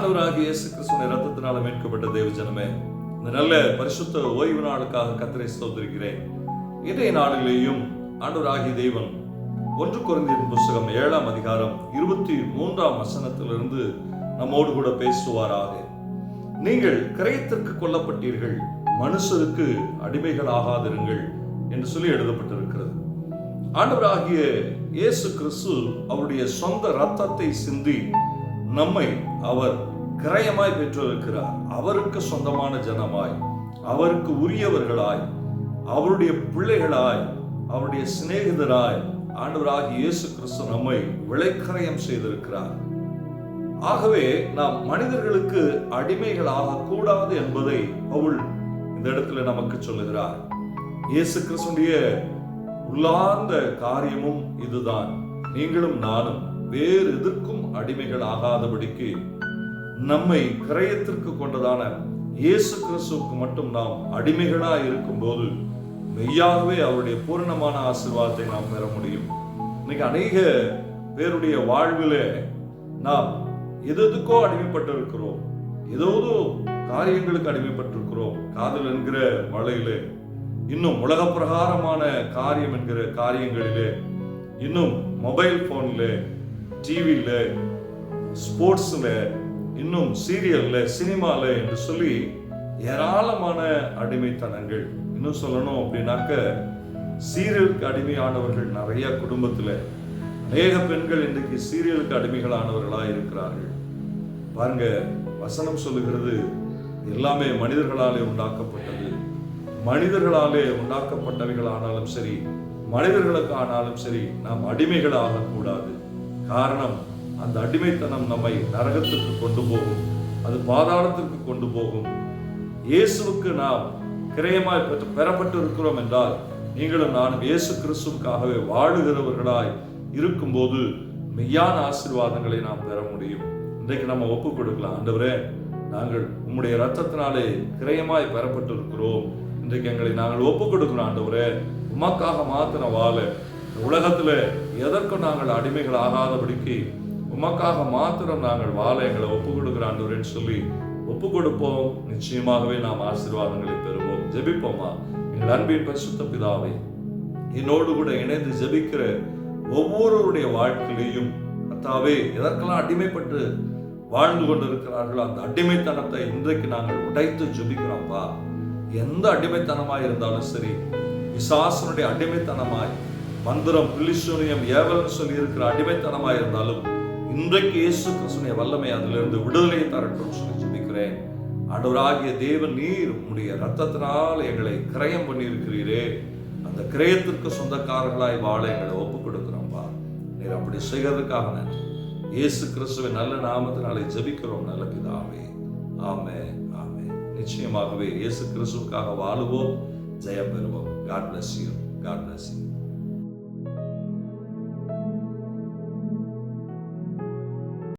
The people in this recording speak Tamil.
ஆண்டவராகிய இயேசு கிறிஸ்துவின் இரத்தத்தினால மீட்கப்பட்ட தேவ ஜனமே, இந்த நல்ல பரிசுத்த ஓய்வு நாளுக்காக கர்த்தரை ஸ்தோத்திரிக்கிறேன். இன்றைய நாளிலேயும் ஆண்டவராகிய தேவன் 1 கொரிந்தியர் புத்தகம் 7ஆம் அதிகாரம் 23ஆம் வசனத்திலிருந்து நம்மோடு கூட பேசுவாராக. நீங்கள் கிரயத்திற்கு கொல்லப்பட்டீர்கள், மனுஷருக்கு அடிமைகள் ஆகாதிருங்கள் என்று சொல்லி எழுதப்பட்டிருக்கிறது. ஆண்டவராகிய இயேசு கிறிஸ்து அவருடைய சொந்த இரத்தத்தை சிந்தி நம்மை அவர் கிரயமாய் பெற்றிருக்கிறார். அவருக்கு சொந்தமான ஜனமாய், அவருக்கு உரியவர்களாய், அவருடைய பிள்ளைகளாய், அவருடைய சிநேகிதராய் ஆண்டவராகிய இயேசு கிறிஸ்து நம்மை விலைக்கிரயம் செய்திருக்கிறார். ஆகவே நாம் மனிதர்களுக்கு அடிமைகள் ஆகக்கூடாது என்பதை பவுல் இந்த இடத்துல நமக்கு சொல்லுகிறார். இயேசு கிறிஸ்துடைய உள்ளார்ந்த காரியமும் இதுதான். நீங்களும் நானும் வேறு எதற்கும் அடிமைகள் ஆகாதபடிக்கு நம்மை கிரயத்திற்கு கொண்டதான இயேசு கிறிஸ்துவுக்கு மட்டும் நாம் அடிமைகளாக இருக்கும் போது மெய்யாகவே அவருடைய பூரணமான ஆசீர்வாதத்தை நாம் பெற முடியும். இன்னைக்கு அநேக பேருடைய வாழ்வில் நாம் எதுக்கோ அடிமைப்பட்டிருக்கிறோம், ஏதோ காரியங்களுக்கு அடிமைப்பட்டிருக்கிறோம். காதல் என்கிற மலையிலே, இன்னும் உலக பிரகாரமான காரியம் என்கிற காரியங்களிலே, இன்னும் மொபைல் போன்ல, டிவியில, ஸ்போர்ட்ஸ்ல, இன்னும் சீரியல்ல, சினிமால என்று சொல்லி ஏராளமான அடிமைத்தனங்கள். இன்னும் சொல்லணும் அப்படின்னாக்க சீரியலுக்கு அடிமையானவர்கள் நிறைய குடும்பத்துல, அநேக பெண்கள் இன்றைக்கு சீரியலுக்கு அடிமைகளானவர்களாக இருக்கிறார்கள். பாருங்க, வசனம் சொல்லுகிறது எல்லாமே மனிதர்களாலே உண்டாக்கப்பட்டது. மனிதர்களாலே உண்டாக்கப்பட்டவைகள் ஆனாலும் சரி, மனிதர்களுக்கு ஆனாலும் சரி, நாம் அடிமைகள் ஆகக்கூடாது. காரணம், அந்த அடிமைத்தனம் நம்மை நரகத்திற்கு கொண்டு போகும், அது பாதாளத்திற்கு கொண்டு போகும். இயேசுவுக்கு நாம் கிரயமாய் பெறப்பட்டு இருக்கிறோம் என்றால், நீங்களும் நானும் இயேசு கிறிஸ்துவுக்காகவே வாழுகிறவர்களாய் இருக்கும்போது மெய்யான ஆசீர்வாதங்களை நாம் பெற முடியும். இன்றைக்கு நம்ம ஒப்பு கொடுக்கலாம். ஆண்டவரே, நாங்கள் உம்முடைய இரத்தத்தினாலே கிரயமாய் பெறப்பட்டு இருக்கிறோம். இன்றைக்கு எங்களை நாங்கள் ஒப்பு கொடுக்கிறோம். ஆண்டவரே, உமக்காக மாத்திர வாழ, உலகத்துல எதற்கும் நாங்கள் அடிமைகள் ஆகாதபடிக்கு உமக்காக மாத்திரம் நாங்கள் வாழ எங்களை ஒப்பு கொடுக்கிற ஆண்டவரேன்னு சொல்லி ஒப்பு கொடுப்போம். நிச்சயமாகவே நாம் ஆசீர்வாதங்களை பெறுவோம். ஜெபிப்போமா? எங்கள் அன்பின் பரிசுத்த பிதாவே, என்னோடு கூட இணைந்து ஜெபிக்கிற ஒவ்வொருவருடைய வாழ்க்கையிலையும் கர்த்தாவே, எதற்கெல்லாம் அடிமைப்பட்டு வாழ்ந்து கொண்டிருக்கிறார்களோ அந்த அடிமைத்தனத்தை இன்றைக்கு நாங்கள் உடைத்து ஜெபிக்கிறோம்ப்பா. எந்த அடிமைத்தனமாய் இருந்தாலும் சரி, பிசாசனுடைய அடிமைத்தனமாய், மந்திரம், பில்லிசூனியம், ஏவல்னு சொல்லி இருக்கிற அடிமைத்தனமாய் இருந்தாலும் இன்றைக்கு இயேசு கிறிஸ்துவின் வல்லமை அதிலிருந்து விடுதலையை தரட்டும் சொல்லி ஜெபிக்கிறேன். ஆண்டவராகிய தேவன், நீர் உம்முடைய இரத்தத்தினால் எங்களை கிரயம் பண்ணி இருக்கிறீரே, அந்த கிரயத்திற்கு சொந்தக்காரர்களாய் வாழ எங்களை ஒப்பு கொடுக்கிறோம்ப்பா. நீர் அப்படி செய்கிறதுக்காக நன்றி. இயேசு கிறிஸ்துவின் நல்ல நாமத்தினாலே ஜெபிக்கிறோம் நல்ல பிதாவே. ஆமென், ஆமென். நிச்சயமாகவே இயேசு கிறிஸ்துவுக்காக வாழுவோம், ஜெயம் பெறுவோம். God bless you. God bless you.